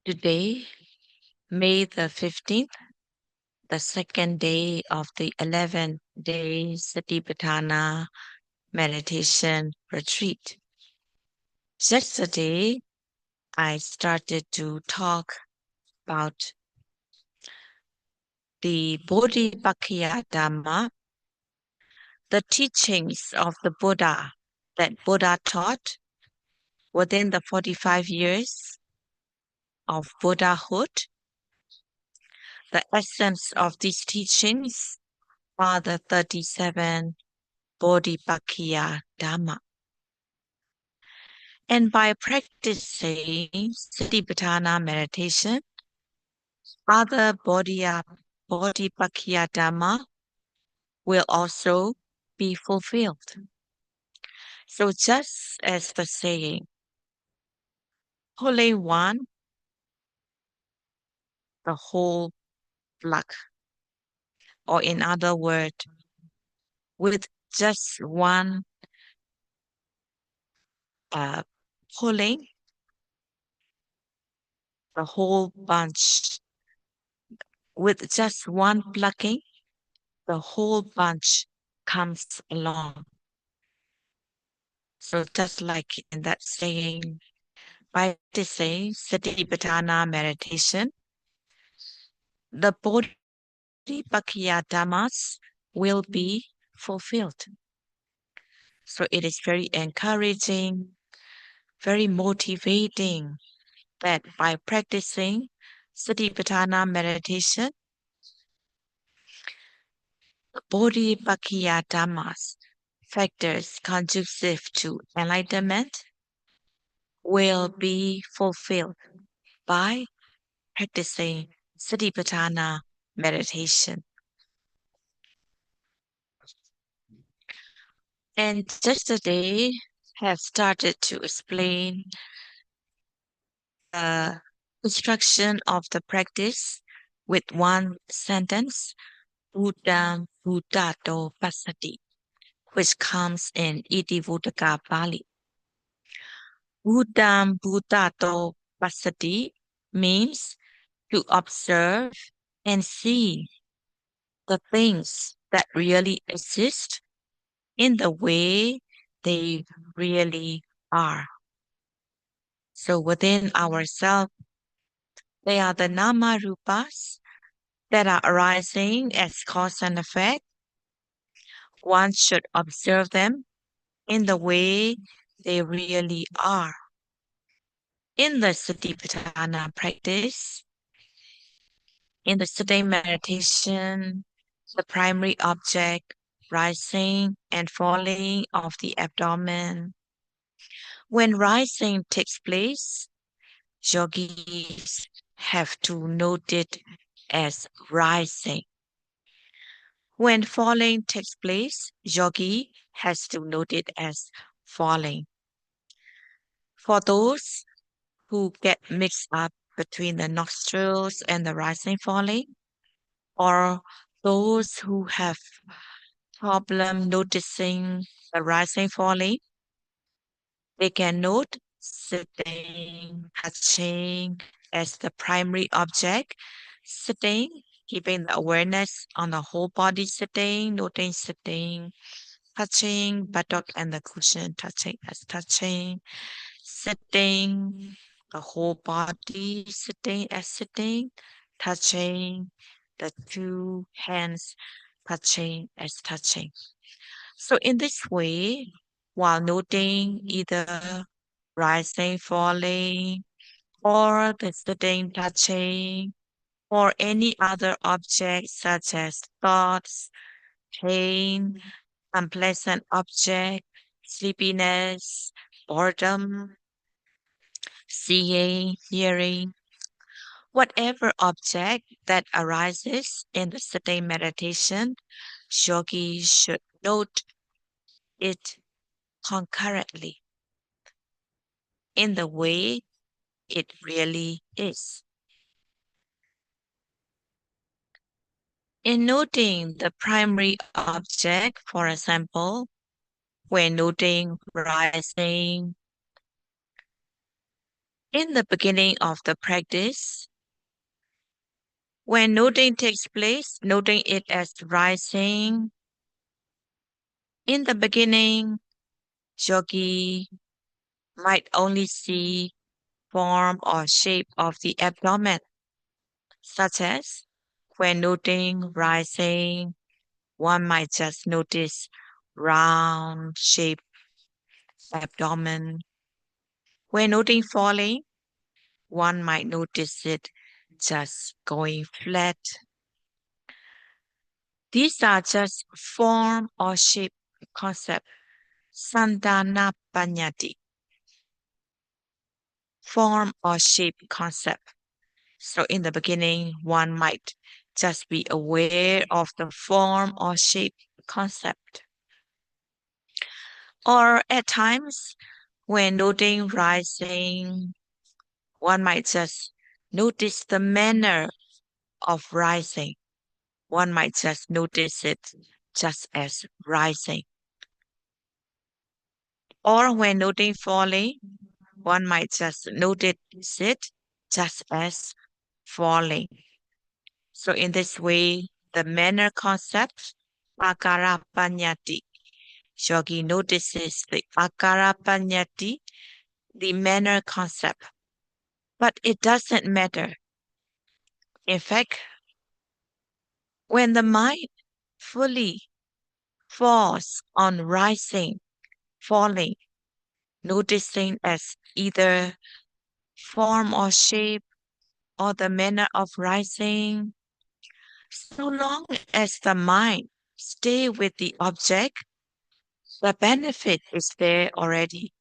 Today, May the 15th, the second day of the 11-day Satipatthana meditation retreat. Yesterday, I started to talk about the Bodhipakkhiya Dhamma, the teachings of the Buddha that Buddha taught within the 45 years of Buddhahood. The essence of these teachings are the 37 Bodhipakkhiya Dhamma. And by practicing Satipatthana meditation, other Bodhipakkhiya Dhamma will also be fulfilled. So just as the saying, pulling one, the whole block, or in other words, with just one pulling, the whole bunch, with just one plucking, the whole bunch comes along. So just like in that saying, by practicing Satipatthana meditation, the Bodhipakkhiya Dhammas will be fulfilled. So it is very encouraging, very motivating that by practicing Satipatthana meditation, the Bodhipakkhiya Dhammas, factors conducive to enlightenment, will be fulfilled by practicing Satipatthana meditation. And yesterday have started to explain the construction of the practice with one sentence, Buddham Buddhato Passati, which comes in Itivuttaka Pali. Buddham Buddhato Passati means to observe and see the things that really exist in the way they really are. So within ourselves, they are the nama rupas that are arising as cause and effect. One should observe them in the way they really are. In the Satipatthana practice, in the sitting meditation, the primary object, rising and falling of the abdomen. When rising takes place, yogis have to note it as rising. When falling takes place, yogi has to note it as falling. For those who get mixed up between the nostrils and the rising falling, or those who have problem noticing the rising falling, they can note sitting, touching as the primary object, sitting, keeping the awareness on the whole body sitting, noting sitting, touching buttock and the cushion, touching as touching, sitting, the whole body sitting as sitting, touching, the two hands touching as touching. So in this way, while noting either rising, falling, or the sitting, touching, or any other object such as thoughts, pain, unpleasant object, sleepiness, boredom, seeing, hearing, whatever object that arises in the sitting meditation, yogi should note it concurrently in the way it really is. In noting the primary object, for example, when noting rising, In the beginning of the practice, when noting takes place, noting it as rising. In the beginning, yogi might only see form or shape of the abdomen, such as when noting rising, one might just notice round shaped abdomen. When noting falling, one might notice it just going flat. These are just form or shape concept. Sandana Panyati, form or shape concept. So in the beginning, one might just be aware of the form or shape concept. Or at times, when noting rising, one might just notice the manner of rising. One might just notice it just as rising. Or when noting falling, one might just notice it just as falling. So in this way, the manner concept, akara panyati, yogi notices the akara panyati, the manner concept. But it doesn't matter. In fact, when the mind fully falls on rising, falling, noticing as either form or shape or the manner of rising, so long as the mind stay with the object, the benefit is there already.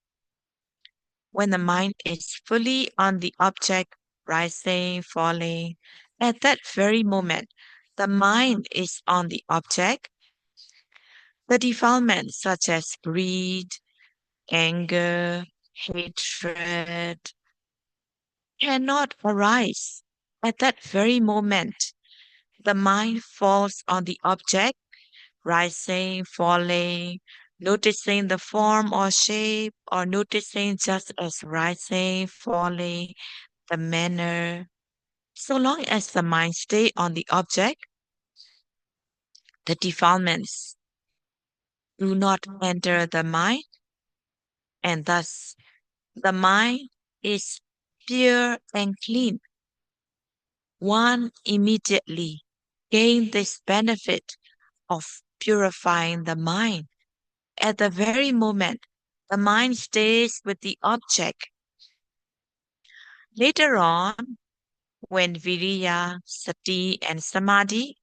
When the mind is fully on the object, rising, falling, at that very moment, the mind is on the object. The defilements such as greed, anger, hatred cannot arise. At that very moment, the mind falls on the object, rising, falling, noticing the form or shape, or noticing just as rising, falling, the manner. So long as the mind stay on the object, the defilements do not enter the mind, and thus the mind is pure and clean. One immediately gain this benefit of purifying the mind. At the very moment, the mind stays with the object. Later on, when viriya, sati, and samadhi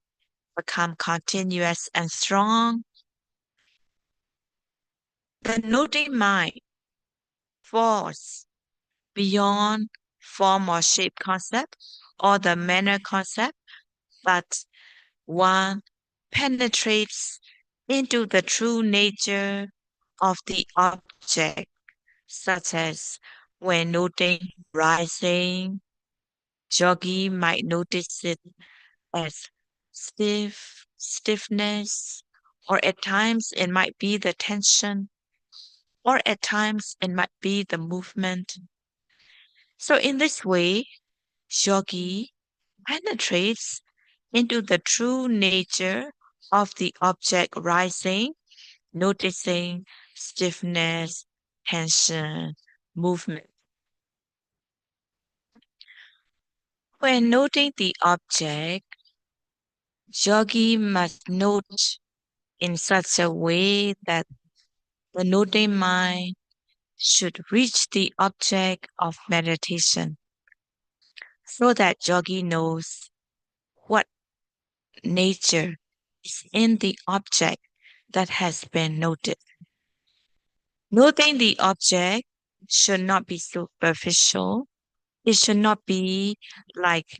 become continuous and strong, the noting mind falls beyond form or shape concept or the manner concept, but one penetrates into the true nature of the object, such as when noting rising, yogi might notice it as stiffness, or at times it might be the tension, or at times it might be the movement. So in this way, yogi penetrates into the true nature of the object rising, noticing stiffness, tension, movement. When noting the object, yogi must note in such a way that the noting mind should reach the object of meditation so that yogi knows what nature is in the object that has been noted. Noting the object should not be superficial. It should not be like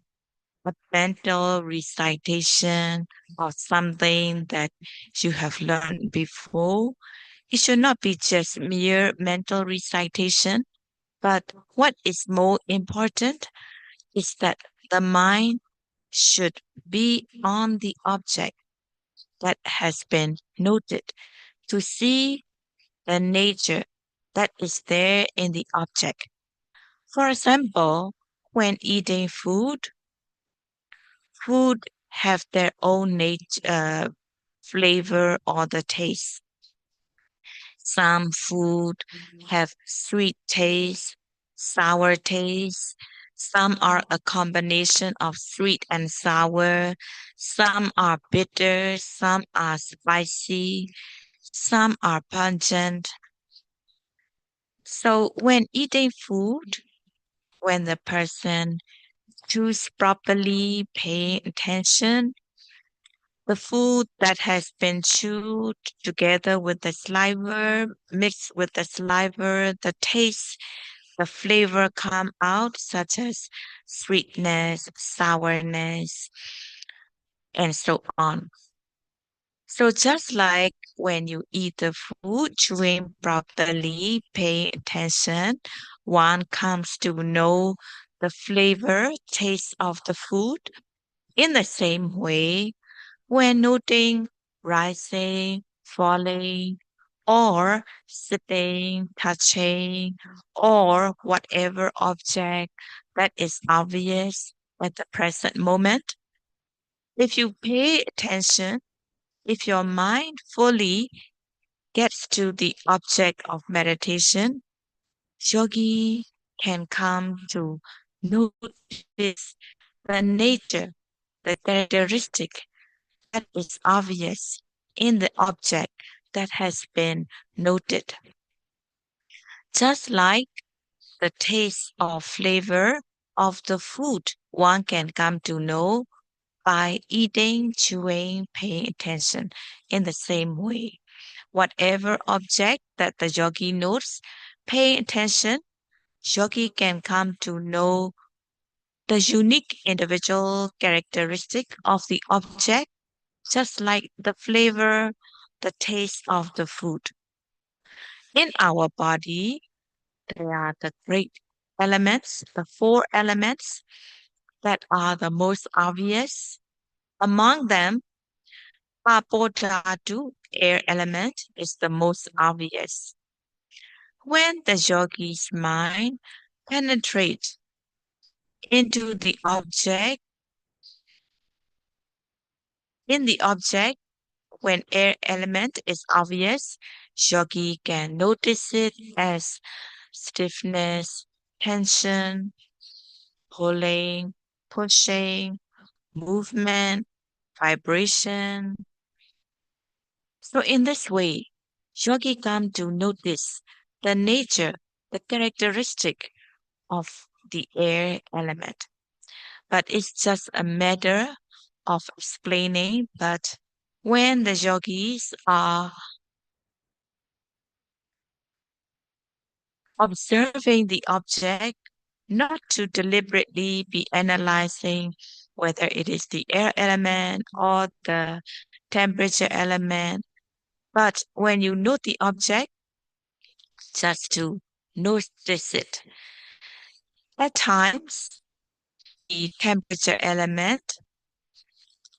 a mental recitation of something that you have learned before. It should not be just mere mental recitation, but what is more important is that the mind should be on the object that has been noted to see the nature that is there in the object. For example, when eating food, food have their own flavor or the taste. Some food have sweet taste, sour taste. Some are a combination of sweet and sour. Some are bitter. Some are spicy. Some are pungent. So when eating food, when the person choose properly, pay attention, the food that has been chewed together with the saliva, mixed with the saliva, the taste, the flavor come out, such as sweetness, sourness, and so on. So just like when you eat the food, chewing properly, pay attention, one comes to know the flavor, taste of the food. In the same way, when noting rising, falling, or sitting, touching, or whatever object that is obvious at the present moment, if you pay attention, if your mind fully gets to the object of meditation, yogi can come to notice the nature, the characteristic that is obvious in the object that has been noted. Just like the taste or flavor of the food, one can come to know by eating, chewing, paying attention in the same way. Whatever object that the yogi notes, pay attention, yogi can come to know the unique individual characteristic of the object, just like the flavor, the taste of the food. In our body, there are the great elements, the four elements that are the most obvious. Among them, Apodhatu, air element, is the most obvious. When the yogi's mind penetrates into the object, in the object, when air element is obvious, yogi can notice it as stiffness, tension, pulling, pushing, movement, vibration. So in this way, yogi come to notice the nature, the characteristic of the air element. But it's just a matter of explaining. But when the yogis are observing the object, not to deliberately be analyzing whether it is the air element or the temperature element, but when you note the object, just to notice it. At times, the temperature element,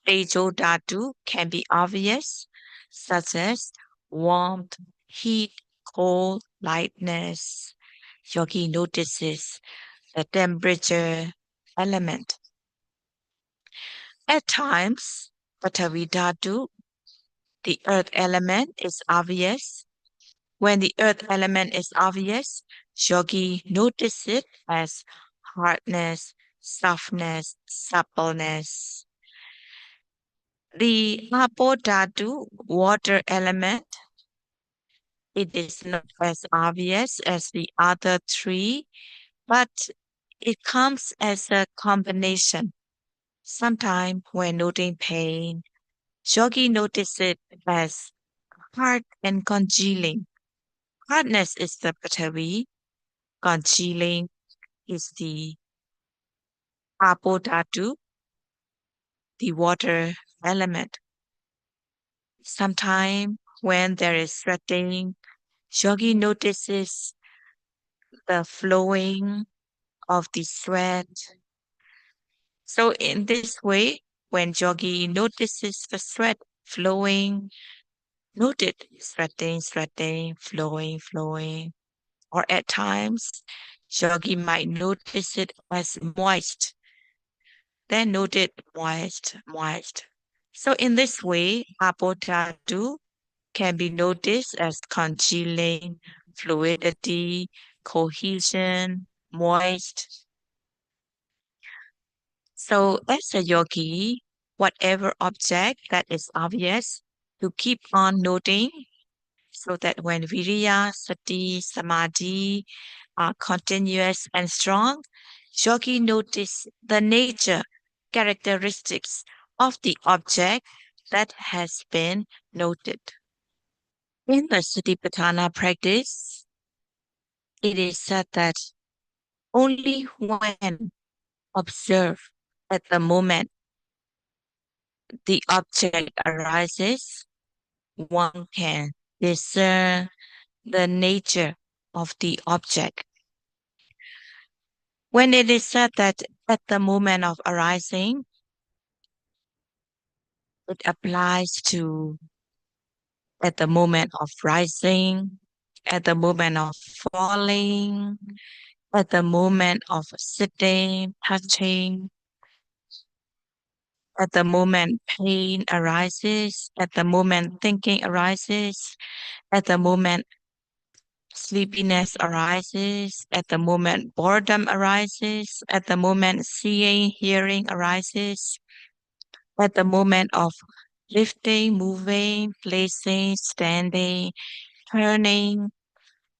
Tejo Dhatu, can be obvious, such as warmth, heat, cold, lightness. Yogi notices the temperature element. At times, Patavi Dhatu, the earth element, is obvious. When the earth element is obvious, yogi notice it as hardness, softness, suppleness. The Apo Dhatu, water element, it is not as obvious as the other three, but it comes as a combination. Sometimes when noting pain, yogi notice it as hard and congealing. Hardness is the Patavi, congealing is the Apodhatu, the water element. Sometime when there is sweating, yogi notices the flowing of the sweat. So in this way, when yogi notices the sweat flowing, note it sweating, sweating, flowing, flowing. Or at times, Yogi might notice it as moist, then note it moist, moist. So in this way, apotatu can be noticed as congealing, fluidity, cohesion, moist. So as a yogi, whatever object that is obvious, to keep on noting so that when viriya, sati, samadhi are continuous and strong, yogi notice the nature, characteristics of the object that has been noted. In the Satipatthana practice, it is said that only when observed at the moment the object arises, one can discern the nature of the object. When it is said that at the moment of arising, it applies to at the moment of rising, at the moment of falling, at the moment of sitting, touching, at the moment pain arises, at the moment thinking arises, at the moment sleepiness arises, at the moment boredom arises, at the moment seeing, hearing arises, at the moment of lifting, moving, placing, standing, turning,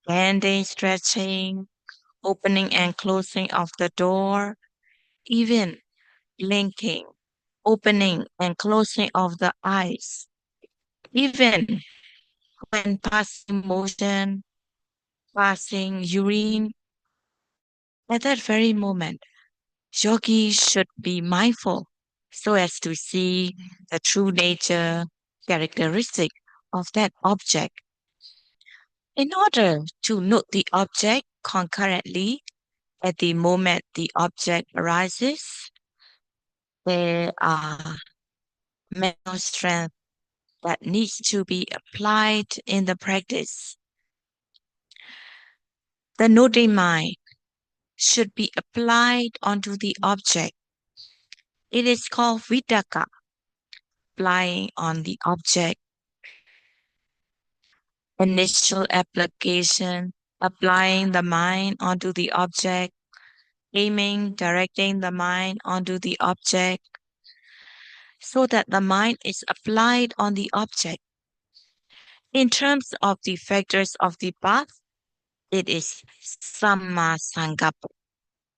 bending, stretching, opening and closing of the door, even blinking, opening and closing of the eyes, even when passing motion, passing urine. At that very moment, yogi should be mindful so as to see the true nature, characteristic of that object. In order to note the object concurrently at the moment the object arises, there are mental strength that needs to be applied in the practice. The noting mind should be applied onto the object. It is called vidaka, applying on the object. Initial application, applying the mind onto the object. Aiming, directing the mind onto the object so that the mind is applied on the object. In terms of the factors of the path, it is samma sangapa,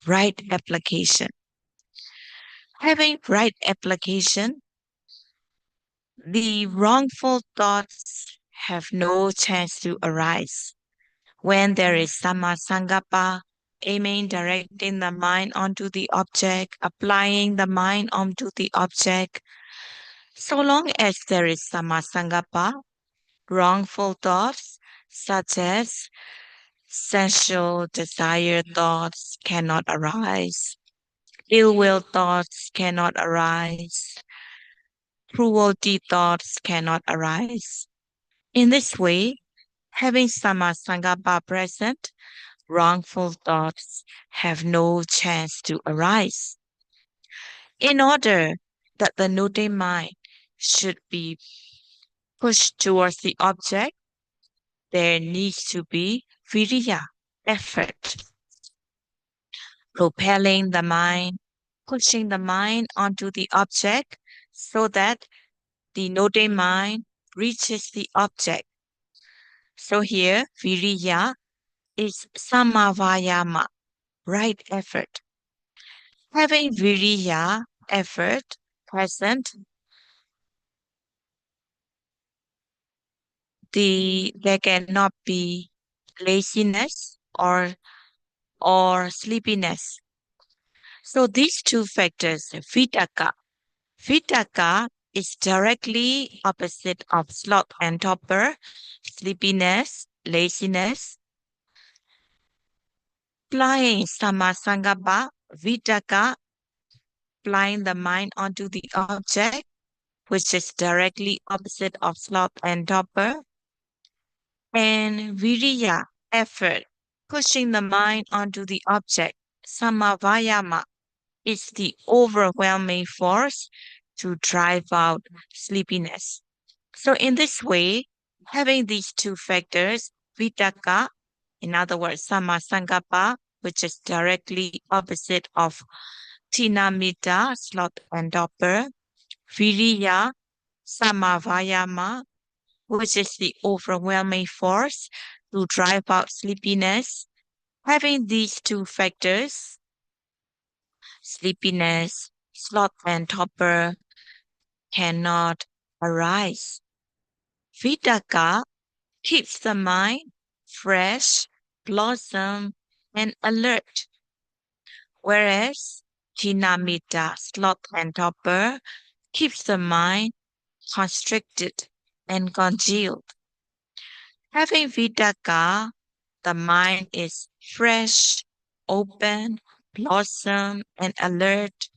right application. Having right application, the wrongful thoughts have no chance to arise. When there is samma sangapa, aiming, directing the mind onto the object, applying the mind onto the object, so long as there is samma sangapa, wrongful thoughts such as sensual desire thoughts cannot arise, ill will thoughts cannot arise, cruelty thoughts cannot arise. In this way, having samasangapa present, wrongful thoughts have no chance to arise. In order that the noting mind should be pushed towards the object, there needs to be viriya, effort, propelling the mind, pushing the mind onto the object so that the noting mind reaches the object. So here, viriya is samavayama, right effort. Having viriya, effort, present, there cannot be laziness or sleepiness. So these two factors, vitaka is directly opposite of sloth and torpor, sleepiness, laziness. Applying samasangapa, vitaka, applying the mind onto the object, which is directly opposite of sloth and torpor, and viriya, effort, pushing the mind onto the object. Samavayama is the overwhelming force to drive out sleepiness. So, in this way, having these two factors, vitaka, in other words, samasangapa, which is directly opposite of tinamita, sloth and torpor, viriya, samavayama, which is the overwhelming force to drive out sleepiness. Having these two factors, sleepiness, sloth and torpor, cannot arise. Vitaka keeps the mind fresh, blossom, and alert, whereas Jinamita, sloth and torpor, keeps the mind constricted and congealed. Having Vitaka, the mind is fresh, open, blossom, and alert.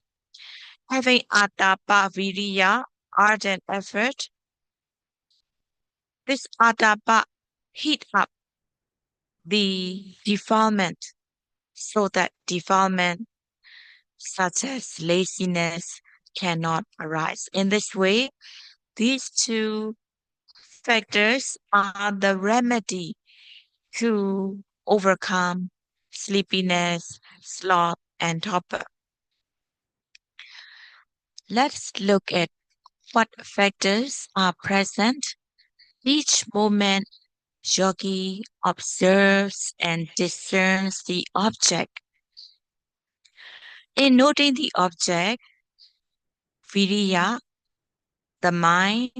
Having Atapa Viriya, ardent effort, this Atapa heat up the defilement so that defilement such as laziness cannot arise. In this way, these two factors are the remedy to overcome sleepiness, sloth, and torpor. Let's look at what factors are present. Each moment, yogi observes and discerns the object. In noting the object, viriya, the mind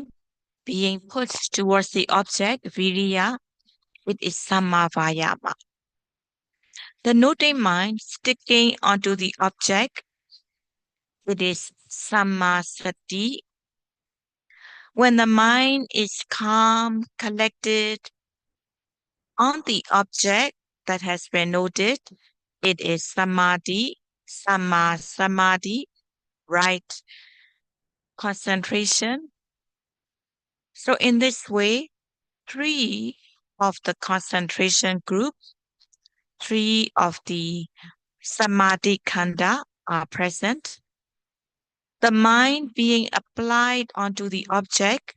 being pushed towards the object, viriya, it is samavayama. The noting mind sticking onto the object, it is samasati. When the mind is calm, collected on the object that has been noted, it is samadhi, samadhi, right concentration. So in this way, three of the concentration group, three of the samadhi khanda are present. The mind being applied onto the object,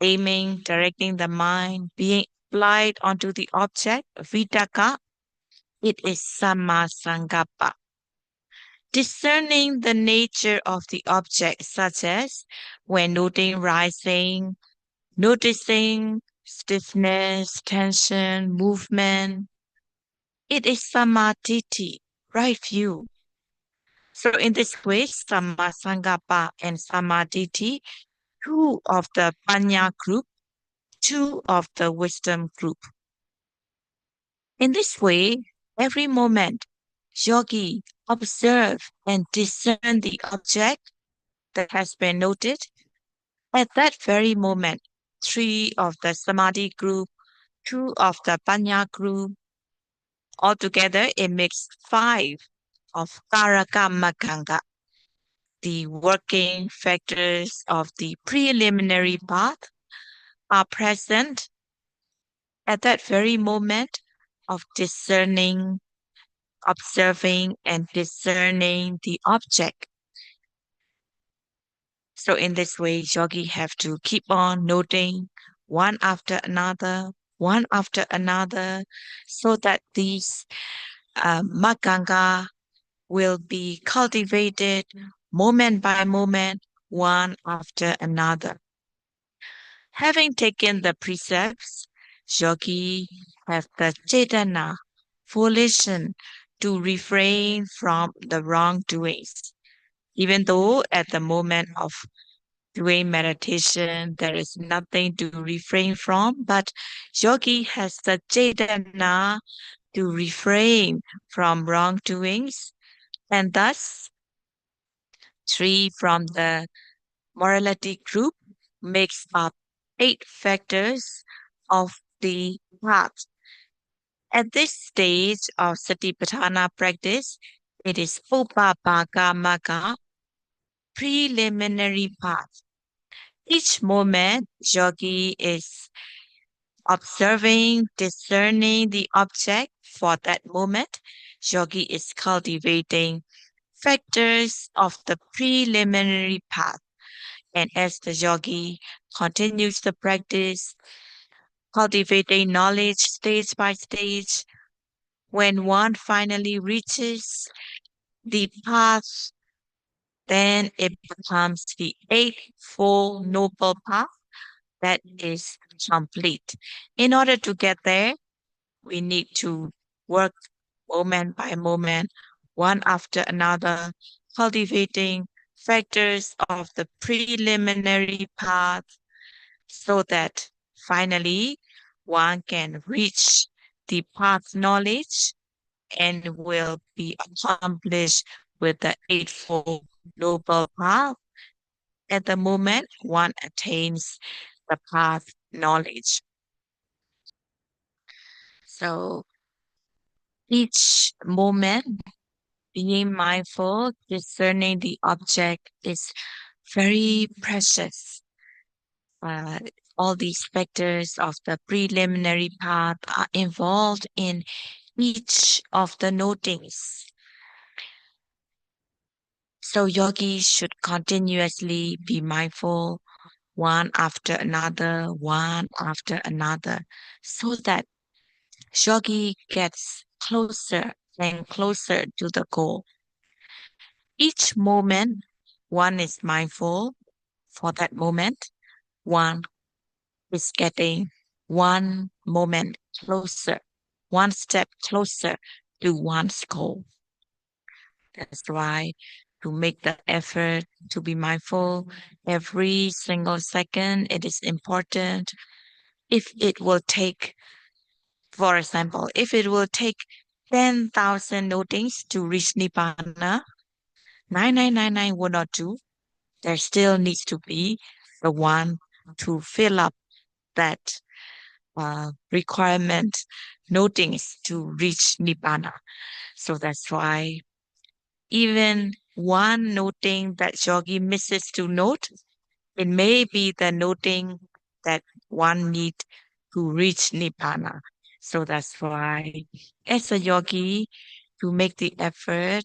aiming, directing the mind, being applied onto the object, vitaka, it is samasangapa. Discerning the nature of the object, such as when noting rising, noticing stiffness, tension, movement, it is samadhi, right view. So in this way, samasangapa and samadhi, two of the panya group, two of the wisdom group. In this way, every moment, yogi observe and discern the object that has been noted. At that very moment, three of the samadhi group, two of the panya group, altogether it makes five of karaka maganga, the working factors of the preliminary path are present at that very moment of discerning, observing, and discerning the object. So in this way, yogi have to keep on noting one after another, so that these maganga will be cultivated moment by moment, one after another. Having taken the precepts, yogi have the cetana, volition, to refrain from the wrongdoings. Even though at the moment of doing meditation, there is nothing to refrain from, but yogi has the cetana to refrain from wrongdoings, and thus three from the morality group makes up eight factors of the path. At this stage of Satipatthana practice, it is Upabhaga Magga, preliminary path. Each moment, yogi is observing, discerning the object, for that moment, yogi is cultivating factors of the preliminary path. And as the yogi continues the practice, cultivating knowledge stage by stage, when one finally reaches the path, then it becomes the Eightfold Noble Path that is complete. In order to get there, we need to work moment by moment, one after another, cultivating factors of the preliminary path so that finally one can reach the path knowledge and will be accomplished with the Eightfold Noble Path at the moment one attains the path knowledge. So each moment being mindful, discerning the object is very precious. Uh, all these factors of the preliminary path are involved in each of the notings. So yogis should continuously be mindful one after another, so that yogi gets closer and closer to the goal. Each moment, one is mindful for that moment, one is getting one moment closer, one step closer to one's goal. That's why to make the effort to be mindful every single second, it is important. If it will take, for example, if it will take 10,000 notings to reach Nibbana, 9999 will not do. There still needs to be the one to fill up that requirement notings to reach Nibbana. So that's why even one noting that yogi misses to note, it may be the noting that one need to reach Nibbana. So that's why as a yogi, to make the effort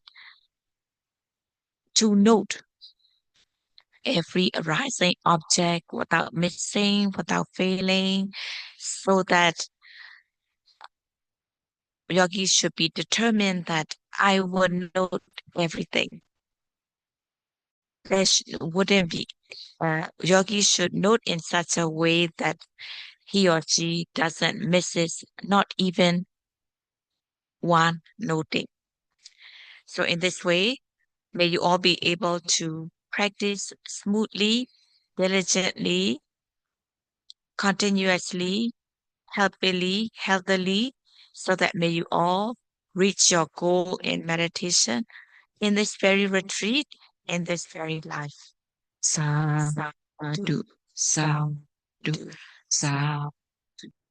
to note every arising object without missing, without failing, so that yogis should be determined that I would note everything. Wouldn't be. Yogi should note in such a way that he or she doesn't misses not even one noting. So in this way, may you all be able to practice smoothly, diligently, continuously, healthily, so that may you all reach your goal in meditation in this very retreat, in this very life. Sadhu, sadhu, sadhu.